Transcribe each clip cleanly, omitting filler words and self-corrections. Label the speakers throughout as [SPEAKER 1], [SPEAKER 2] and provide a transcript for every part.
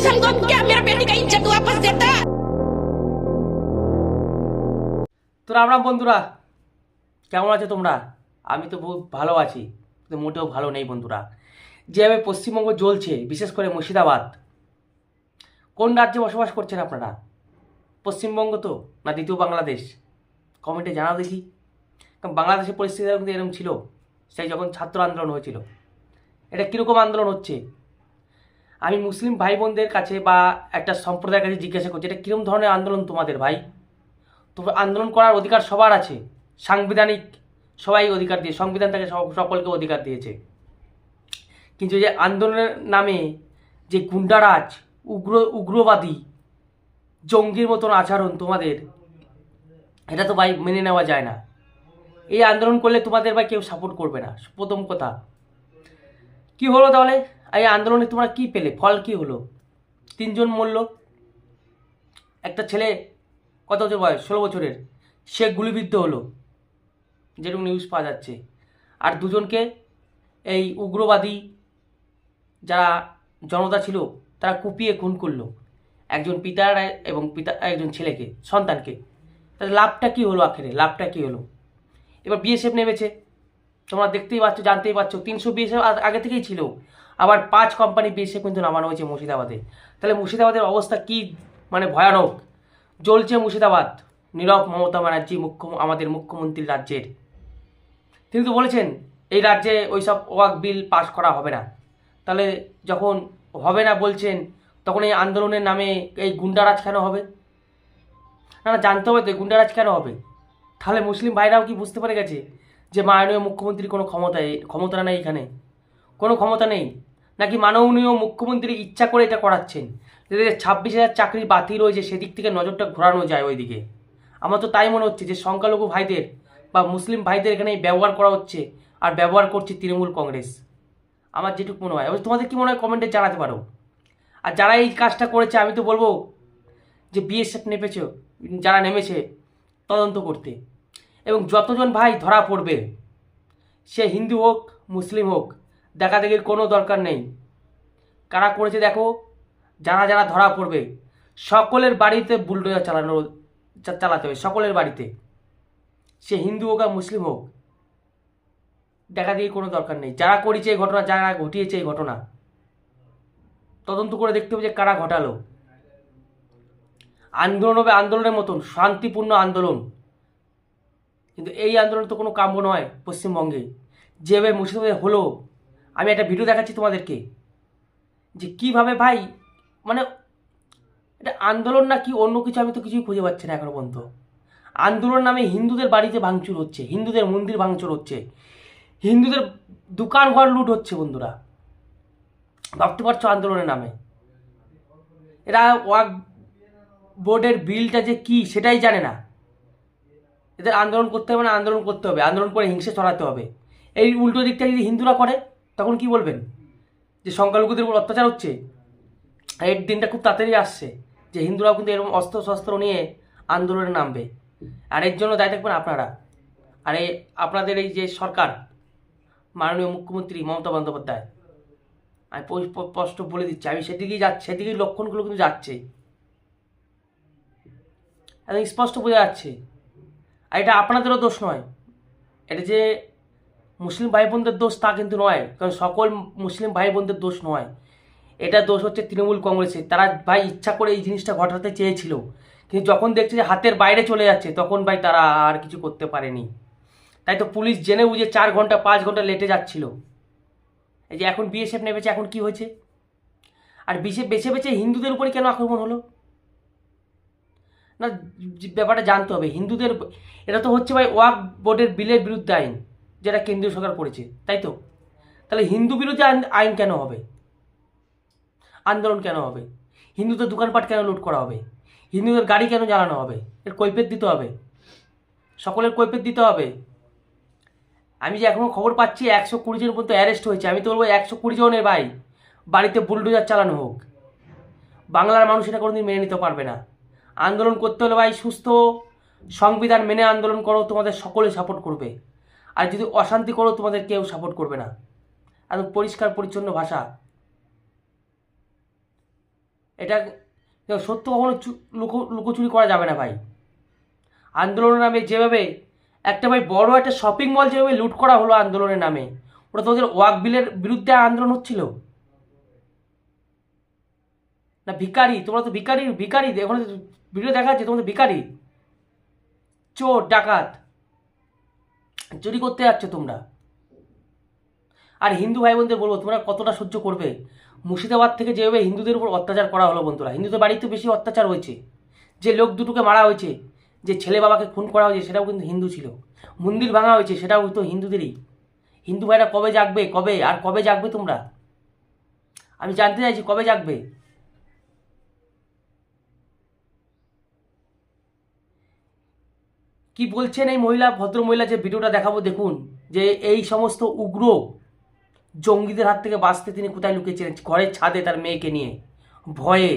[SPEAKER 1] संगम क्या मेरा बेटी का इज्जत वापस देता।
[SPEAKER 2] তো রাম রাম বন্ধুরা, কেমন আছো তোমরা? আমি তো বহুত ভালো আছি, কিন্তু মোটেও ভালো নেই বন্ধুরা। যেভাবে পশ্চিমবঙ্গ জ্বলছে, বিশেষ করে মুর্শিদাবাদ, কোন রাজ্যে বসবাস করছেন আপনারা? পশ্চিমবঙ্গ তো না দ্বিতীয় বাংলাদেশ? কমেন্টে জানাও দেখি। কারণ বাংলাদেশের পরিস্থিতি কিন্তু এরকম ছিল সেই যখন ছাত্র আন্দোলন হয়েছিল। এটা কীরকম আন্দোলন হচ্ছে? আমি মুসলিম ভাই বোনদের কাছে বা একটা সম্প্রদায়ের কাছে জিজ্ঞাসা করছি, এটা কীরকম ধরনের আন্দোলন তোমাদের ভাই? তবে আন্দোলন করার অধিকার সবার আছে, সাংবিধানিক সবাই অধিকার দিয়ে, সংবিধান তাকে সকলকে অধিকার দিয়েছে। কিন্তু যে আন্দোলনের নামে যে গুন্ডারাজ, উগ্রবাদী, জঙ্গির মতন আচরণ তোমাদের, এটা তো ভাই মেনে নেওয়া যায় না। এই আন্দোলন করলে তোমাদের ভাই কেউ সাপোর্ট করবে না। প্রথম কথা, কি হলো তাহলে? এই আন্দোলনে তোমরা কি পেলে? ফল কি হলো? 3 জন মরল। একটা ছেলে কত বছর বয়স, 16 বছরের, সে গুলিবিদ্ধ হলো, যেরকম নিউজ পাওয়া যাচ্ছে। আর 2 জনকে এই উগ্রবাদী যারা জনতা ছিল তারা কুপিয়ে খুন করলো, একজন পিতার এবং একজন ছেলেকে, সন্তানকে। তাহলে লাভটা কি হলো? আখেরে লাভটা কি হলো? এবার বিএসএফ নেমেছে, তোমরা দেখতেই পাচ্ছ, জানতেই পারছো। 300 বিএসএফ আগে থেকেই ছিল, আবার 5 কোম্পানি বিএসএফ কিন্তু নামানো হয়েছে মুর্শিদাবাদে। তাহলে মুর্শিদাবাদের অবস্থা কি মানে ভয়ানক জ্বলছে মুর্শিদাবাদ। নীরব মমতা ব্যানার্জি আমাদের মুখ্যমন্ত্রী রাজ্যের, তিনি তো বলেছেন এই রাজ্যে ওইসব ওয়াক বিল পাস করা হবে না। তাহলে যখন হবে না বলছেন, তখন এই আন্দোলনের নামে এই গুন্ডারাজ কেন হবে? না না, জানতে হবে তো গুন্ডারাজ কেন হবে। তাহলে মুসলিম ভাইরাও কি বুঝতে পেরে গেছে যে মাননীয় মুখ্যমন্ত্রীর কোনো ক্ষমতা নেই, এখানে কোনো ক্ষমতা নেই? নাকি মাননীয় মুখ্যমন্ত্রী ইচ্ছা করে এটা করাচ্ছেন, যাতে 26,000 চাকরি বাতিল হয়েছে সেদিক থেকে নজরটা ঘোরানো যায় ওইদিকে? আমার তো তাই মনে হচ্ছে যে সংখ্যালঘু ভাইদের বা মুসলিম ভাইদের এখানে ব্যবহার করা হচ্ছে, আর ব্যবহার করছে তৃণমূল কংগ্রেস। আমার যেটুকু মনে হয়, তোমাদের কি মনে হয় কমেন্টে জানাতে পারো। আর যারা এই কাজটা করেছে, আমি তো বলবো যে বিএসএফ যারা নেমেছে তদন্ত করতে, এবং যতজন ভাই ধরা পড়বে, সে হিন্দু হোক মুসলিম হোক, দেখাদেখির কোনো দরকার নেই। কারা করেছে দেখো, যারা যারা ধরা পড়বে সকলের বাড়িতে বুলডোজার চালাতে হবে, সকলের বাড়িতে, সে হিন্দু হোক আর মুসলিম হোক, দেখাদেখি কোনো দরকার নেই। যারা করেছে এই ঘটনা, যারা ঘটিয়েছে এই ঘটনা, তদন্ত করে দেখতে হবে যে কারা ঘটালো। আন্দোলন হবে আন্দোলনের মতন, শান্তিপূর্ণ আন্দোলন, কিন্তু এই আন্দোলন তো কোনো কাম্য নয় পশ্চিমবঙ্গে। যেভাবে মুর্শিদাবাদে হলো, আমি একটা ভিডিও দেখাচ্ছি তোমাদেরকে, যে কিভাবে ভাই, মানে এটা আন্দোলন না কি অন্য কিছু, আমি তো কিছুই খুঁজে পাচ্ছি না এখনো পর্যন্ত। আন্দোলন নামে হিন্দুদের বাড়িতে ভাঙচুর হচ্ছে, হিন্দুদের মন্দির ভাঙচুর হচ্ছে, হিন্দুদের দোকান ঘর লুট হচ্ছে। বন্ধুরা, ভাবতে পারছো? আন্দোলনের নামে এরা ওয়াক বোর্ডের বিলটা যে কি সেটাই জানে না। এদের আন্দোলন করতে হবে না, আন্দোলন করতে হবে, আন্দোলন করে হিংসে ছড়াতে হবে। এই উল্টো দিকটা যদি হিন্দুরা করে, তখন কি বলবেন? যে সংখ্যালঘুদের উপর অত্যাচার হচ্ছে। এই দিনটা খুব তাড়াতাড়ি আসছে যে হিন্দুরাও কিন্তু এরকম অস্ত্র শস্ত্র নিয়ে আন্দোলনে নামবে, আর এর জন্য দায়ী থাকবেন আপনারা। আর এই আপনাদের এই যে সরকার, মাননীয় মুখ্যমন্ত্রী মমতা বন্দ্যোপাধ্যায়, আমি স্পষ্ট বলে দিচ্ছি, আমি সেদিকেই লক্ষণগুলো কিন্তু যাচ্ছে, একদম স্পষ্ট বোঝা যাচ্ছে। আর এটা আপনাদেরও দোষ নয়, এটা যে মুসলিম ভাই বোনদের দোষ তা কিন্তু নয়, কারণ সকল মুসলিম ভাই বোনদের দোষ নয়। এটা দোষ হচ্ছে তৃণমূল কংগ্রেসের। তারা ভাই ইচ্ছা করে এই জিনিসটা ঘটাতে চেয়েছিল, কিন্তু যখন দেখছে যে হাতের বাইরে চলে যাচ্ছে, তখন ভাই তারা আর কিছু করতে পারেনি। তাই তো পুলিশ জেনে বুঝে 4 ঘন্টা 5 ঘন্টা লেটে যাচ্ছিল। এই যে এখন বিএসএফ নেমেছে, এখন কি হয়েছে? আর বেছে বেছে হিন্দুদের উপরে কেন আক্রমণ হলো? না, ব্যাপারটা জানতে হবে হিন্দুদের। এটা তো হচ্ছে ভাই ওয়াক বোর্ডের বিলের বিরুদ্ধে আইন, যেটা কেন্দ্রীয় সরকার করেছে, তাই তো? তাহলে হিন্দু বিরোধী আইন কেন হবে? আন্দোলন কেন হবে? হিন্দুদের দোকানপাট কেন লুট করা হবে? হিন্দুদের গাড়ি কেন জ্বালানো হবে? এর কৈফিয়ত দিতে হবে, সকলের কৈফিয়ত দিতে হবে। আমি যে এখনও খবর পাচ্ছি 120 জন পর্যন্ত অ্যারেস্ট হয়েছে, আমি তো বলবো 120 জনের ভাই বাড়িতে বুলডোজার চালানো হোক। বাংলার মানুষ এটা কোনোদিন মেনে নিতে পারবে না। আন্দোলন করতে হলে ভাই সুস্থ সংবিধান মেনে আন্দোলন করো, তোমাদের সকলে সাপোর্ট করবে। আর যদি অশান্তি করো, তোমাদের কেউ সাপোর্ট করবে না। একদম পরিষ্কার পরিচ্ছন্ন ভাষা। এটা সত্য কখনো লুকোচুরি করা যাবে না ভাই। আন্দোলনের নামে যেভাবে একটা ভাই বড় একটা শপিং মল যেভাবে লুট করা হলো আন্দোলনের নামে, ওটা তোদের ওয়াক বিলের বিরুদ্ধে আন্দোলন হচ্ছিল না? ভিখারি, তোমরা তো ভিখারি ভিখারি, এখন ভিডিও দেখা যাচ্ছে তোমরা ভিখারি, চোর ডাকাত, চুরি করতে যাচ্ছ তোমরা। আর হিন্দু ভাই বোনদের বলবো, তোমরা কতটা সহ্য করবে? মুর্শিদাবাদ থেকে যেভাবে হিন্দুদের উপর অত্যাচার করা হলো বন্ধুরা, হিন্দুদের বাড়িতে বেশি অত্যাচার হয়েছে, যে লোক দুটোকে মারা হয়েছে, যে ছেলে বাবাকে খুন করা হয়েছে সেটাও কিন্তু হিন্দু ছিল, মন্দির ভাঙা হয়েছে সেটাও তো হিন্দুদেরই। হিন্দু ভাইরা কবে জাগবে? কবে আর কবে জাগবে তোমরা? আমি জানতে চাইছি কবে জাগবে। কি বলছেন এই মহিলা, ভদ্র মহিলা, যে ভিডিওটা দেখাবো দেখুন, যে এই সমস্ত উগ্র জঙ্গিদের হাত থেকে বাঁচতে তিনি কোথায় লুকিয়েছিলেন? ঘরের ছাদে তার মেয়েকে নিয়ে ভয়ে।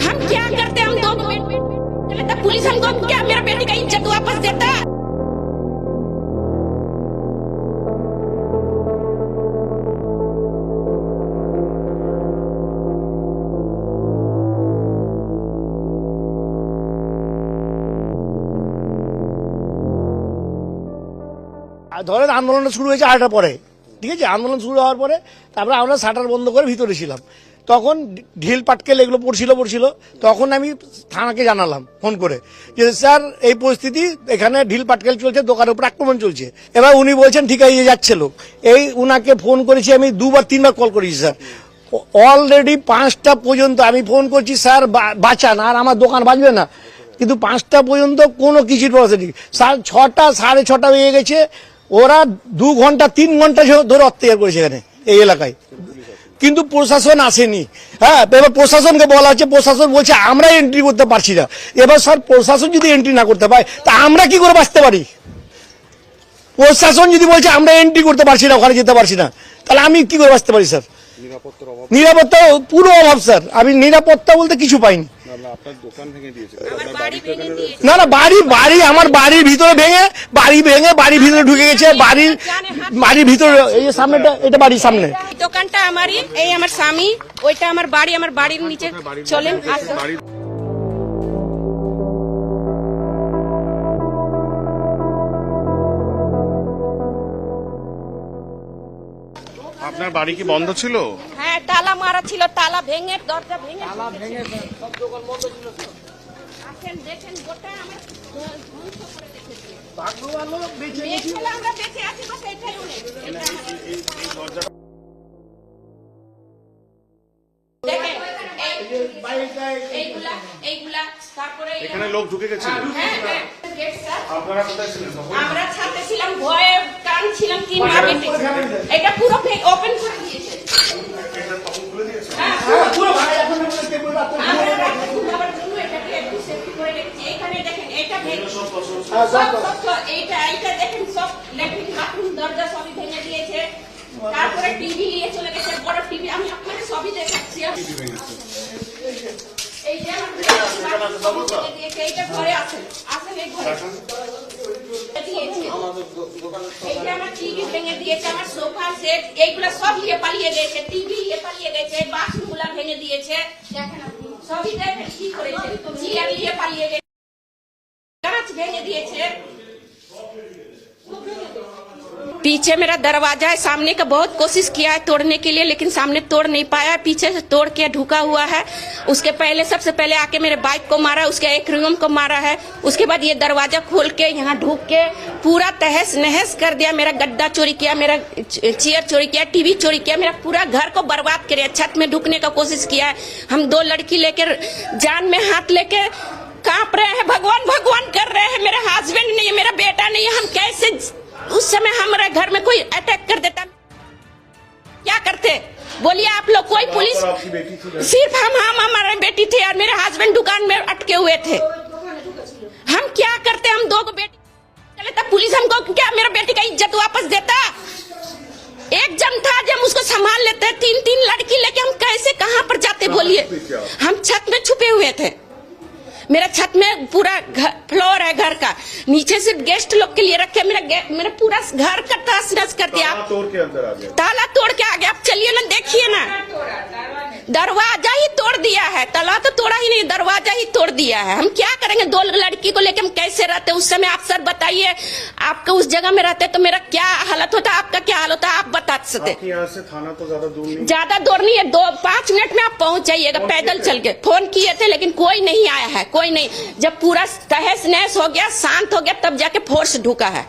[SPEAKER 1] हम क्या करते, हम दो बेटे, पुलिस हमको क्या मेरा बेटी का इज्जत वापस देता?
[SPEAKER 3] ধরেন আন্দোলনটা শুরু হয়েছে 8টার পরে, ঠিক আছে? আন্দোলন শুরু হওয়ার পরে তারপরে আমরা শাটার বন্ধ করে ভিতরে ছিলাম, তখন ঢিল পাটকেল এগুলো পড়ছিল। তখন আমি থানাকে জানালাম ফোন করে যে স্যার এই পরিস্থিতি, এখানে ঢিল পাটকেল চলছে, দোকানের উপর আক্রমণ চলছে। এবার উনি বলছেন ঠিক আছে যাচ্ছে লোক। এই উনাকে ফোন করেছি আমি 2-3বার কল করেছি স্যার, অলরেডি 5টা পর্যন্ত আমি ফোন করছি স্যার বাঁচান, আর আমার দোকান বাঁচবে না, কিন্তু 5টা পর্যন্ত কোনো কিছুর ব্যবস্থা নেই। 6টা 6:30 হয়ে গেছে, ওরা 2 ঘন্টা 3 ঘন্টা ধরে অত্যাচার করেছে এখানে এই এলাকায়, কিন্তু প্রশাসন আসেনি। হ্যাঁ, এবার প্রশাসনকে বলা হচ্ছে, প্রশাসন বলছে আমরা এন্ট্রি করতে পারছি না। এবার স্যার প্রশাসন যদি এন্ট্রি না করতে পারে তা আমরা কি করে বাঁচতে পারি? প্রশাসন যদি বলছে আমরা এন্ট্রি করতে পারছি না, ওখানে যেতে পারছি না, তাহলে আমি কি করে বাঁচতে পারি স্যার? নিরাপত্তা পুরো অভাব স্যার, আমি নিরাপত্তা বলতে কিছু পাইনি। না না, বাড়ি আমার বাড়ির ভিতরে ভেঙে বাড়ির ভিতরে ঢুকে গেছে, বাড়ির ভিতরে এই সামনেটা, এটা বাড়ির সামনে।
[SPEAKER 1] দোকানটা আমারই, এই আমার স্বামী, ওইটা আমার বাড়ি, আমার বাড়ির নিচে চলেন আসুন।
[SPEAKER 4] আপনার বাড়ি কি বন্ধ ছিল?
[SPEAKER 1] হ্যাঁ, তালা মারা ছিল, তালা ভেঙে, দরজা ভেঙে
[SPEAKER 2] সব দোকান বন্ধ ছিল।
[SPEAKER 1] আসেন দেখেন, গোটা আমার ধ্বংস করে রেখেছে।
[SPEAKER 3] আমরা
[SPEAKER 1] বেঁচে আছি, বাস এটাই অনেক। এটা আমার- দেখেন, এইগুলা, তারপরে
[SPEAKER 4] এখানে লোক ঢুকে গেছিল।
[SPEAKER 1] হ্যাঁ, হ্যাঁ, গেট স্যার।
[SPEAKER 4] আপনারা কোথায় ছিলেন তখন?
[SPEAKER 1] আমরা ছাদে ছিলাম, ভয়ে কাঁদছিলাম, 3 মা বেটে। এটা পুরো ওপেন করে দিয়েছে। হ্যাঁ, পুরো আমরা রাখতে ঘুমাবার জন্য এটাকে একটু সেফটি করে রেখেছি। এখানে দেখেন, এটা ভেঙে সব এইটা দেখেন, সব ল্যাট্রিন বাথরুম দরজা সবই ভেঙে দিয়েছে। তারপরে টিভি নিয়ে চলে গেছে, বড় টিভি, আমি আপনাকে সবই দেখাচ্ছি। এই যে আমার দিয়েছে, এইটা ঘরে আসেন এই ঘরে দিয়েছে। এই যে আমার টিভি ভেঙে দিয়েছে, আমার সোফা সেট এইগুলা সব নিয়ে পালিয়ে গেছে, টিভি নিয়ে পালিয়ে গেছে, বাথরুম গুলা ভেঙে দিয়েছে, সবই দেখেন কি করেছে, চেয়ার নিয়ে পালিয়ে গেছে, গাছ ভেঙে দিয়েছে। पीछे मेरा दरवाजा है, सामने का बहुत कोशिश किया है तोड़ने के लिए, लेकिन सामने तोड़ नहीं पाया, पीछे से तोड़ के ढुका हुआ है। उसके पहले सबसे पहले आके मेरे बाइक को मारा, उसके एक रूम को मारा है। उसके बाद ये दरवाजा खोल के यहाँ ढुक के पूरा तहस नहस कर दिया, मेरा गद्दा चोरी किया, मेरा चेयर चोरी किया, टीवी चोरी किया, मेरा पूरा घर को बर्बाद किया। छत में ढुकने का कोशिश किया है। हम 2 लड़की लेकर जान में हाथ लेके कांप रहे हैं, भगवान भगवान कर रहे हैं। मेरा हस्बैंड नहीं है, मेरा बेटा नहीं है, हम कैसे, उस समय हमारे घर में कोई अटैक कर देता क्या करते? बोलिए आप लोग, कोई पुलिस, सिर्फ हम हमारे बेटी थे और मेरे हस्बैंड दुकान में अटके हुए थे। हम क्या करते? हम 2 बेटी चले तब पुलिस हमको क्या मेरा बेटी का इज्जत वापस देता? एक जन था जब उसको संभाल लेते, 3 लड़की लेके हम कैसे कहां पर जाते बोलिए? हम छत में छुपे हुए थे, मेरा छत में पूरा फ्लोर है घर का, नीचे सिर्फ गेस्ट लोग के लिए रखे, मेरा पूरा घर का तहस नहस कर दिया।
[SPEAKER 4] ताला तोड़ के अंदर आ गया।
[SPEAKER 1] ताला तोड़ के आ गया। आप चलिए ना, देखिए ना, दरवाजा ही तोड़ दिया है, ताला तो तोड़ा ही नहीं, दरवाजा ही तोड़ दिया है। हम क्या करेंगे? 2 लड़की को लेकर हम कैसे रहते? उस समय आप सर बताइए, आपको उस जगह में रहते तो मेरा क्या हालत होता, आपका क्या हाल होता, आप बता सकते।
[SPEAKER 4] आपके यहाँ से थाना तो ज्यादा दूर नहीं?
[SPEAKER 1] ज्यादा दूर नहीं है, 5 मिनट में आप पहुंच जाइएगा पैदल चल के। फोन किए थे लेकिन कोई नहीं आया है, कोई नहीं। जब पूरा तहस नहस हो गया, शांत हो गया, तब जाके फोर्स ढुका है।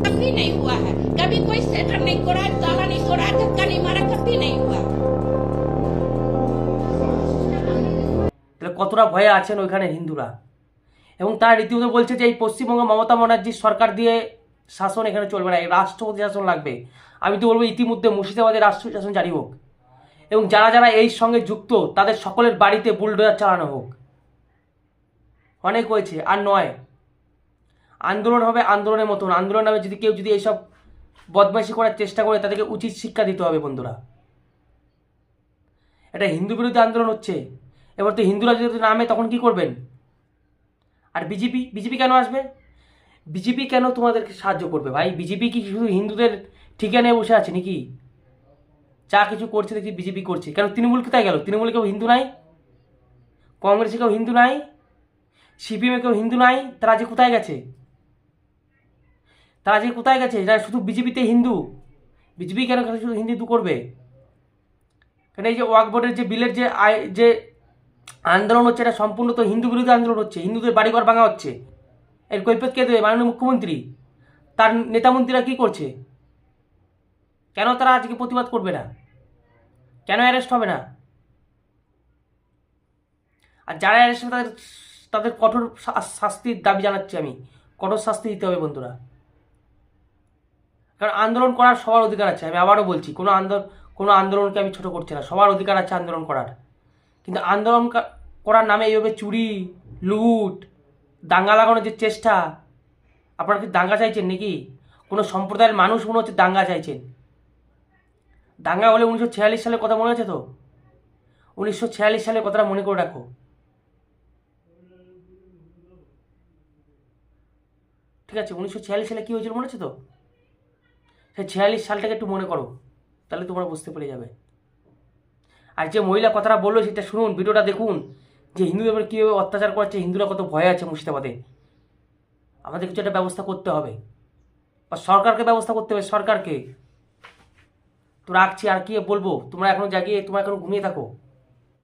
[SPEAKER 1] कभी नहीं हुआ है, कभी कोई सेटर नहीं तोड़ा, ताला नहीं तोड़ा, धक्का नहीं मारा, कभी नहीं हुआ।
[SPEAKER 2] তাহলে কতটা ভয়ে আছেন ওইখানে হিন্দুরা, এবং তারা রীতিমতো বলছে যে এই পশ্চিমবঙ্গ মমতা ব্যানার্জির সরকার দিয়ে শাসন এখানে চলবে না, এই রাষ্ট্রপতি শাসন লাগবে। আমি তো বলবো ইতিমধ্যে মুর্শিদাবাদে রাষ্ট্রপতি শাসন জারি হোক, এবং যারা যারা এই সঙ্গে যুক্ত তাদের সকলের বাড়িতে বুলডোজার চালানো হোক। অনেক হয়েছে, আর নয়। আন্দোলন হবে আন্দোলনের মতন, আন্দোলন নামে যদি কেউ যদি এইসব বদমাইশি করার চেষ্টা করে তাদেরকে উচিত শিক্ষা দিতে হবে বন্ধুরা। এটা হিন্দু বিরোধী আন্দোলন হচ্ছে, এবার তো হিন্দুরা যদি নামে তখন কি করবেন? আর বিজেপি কেন আসবে? বিজেপি কেন তোমাদেরকে সাহায্য করবে ভাই? বিজেপি কি শুধু হিন্দুদের ঠিকা নিয়ে বসে আছে নাকি? যা কিছু করছে দেখি বিজেপি করছে। কেন তৃণমূল কোথায় গেল? তৃণমূলে কেউ হিন্দু নাই, কংগ্রেসে কেউ হিন্দু নাই, সিপিএমে কেউ হিন্দু নাই, তারা যে কোথায় গেছে? তারা যে কোথায় গেছে? যারা শুধু বিজেপিতে হিন্দু, বিজেপি কেন শুধু হিন্দু করবে? কেন এই যে ওয়াকফ বোর্ডের যে বিলের যে আন্দোলন হচ্ছে, এটা সম্পূর্ণ তো হিন্দু বিরোধী আন্দোলন হচ্ছে, হিন্দুদের বাড়িঘর ভাঙা হচ্ছে। এর কৈফিয়ত কে দেবে? মাননীয় মুখ্যমন্ত্রী। তার নেতামন্ত্রীরা কি করছে? কেন তারা আজকে প্রতিবাদ করবে না? কেন অ্যারেস্ট হবে না? আর যারা অ্যারেস্ট হবে তাদের কঠোর শাস্তির দাবি জানাচ্ছি আমি, কঠোর শাস্তি দিতে হবে বন্ধুরা। কারণ আন্দোলন করার সবার অধিকার আছে, আমি আবারও বলছি, কোনো আন্দোলনকে আমি ছোট করছি না, সবার অধিকার আছে আন্দোলন করার। কিন্তু আন্দোলন করার নামে এইভাবে চুরি, লুট, দাঙ্গা লাগানোর যে চেষ্টা, আপনারা কি দাঙ্গা চাইছেন নাকি? কোনো সম্প্রদায়ের মানুষ মনে হচ্ছে দাঙ্গা চাইছেন। দাঙ্গা হলে 1946 সালের কথা মনে আছে তো? 1946 সালের কথাটা মনে করে রাখো। ঠিক আছে, 1946 সালে কী হয়েছিল মনে আছে তো? সেই 46 সালটাকে একটু মনে করো, তাহলে তোমরা বুঝতে পেরে যাবে। আর যে মহিলা কথাটা বললো সেটা শুনুন, ভিডিওটা দেখুন, যে হিন্দুদের উপরে কীভাবে অত্যাচার করছে, হিন্দুরা কত ভয়ে আছে মুর্শিদাবাদে। আমাদের কিছু একটা ব্যবস্থা করতে হবে, বা সরকারকে ব্যবস্থা করতে হবে, সরকারকে। তো রাখছি, আর কি বলবো, তোমরা এখনো জাগিয়ে, তোমরা এখনো ঘুমিয়ে থাকো।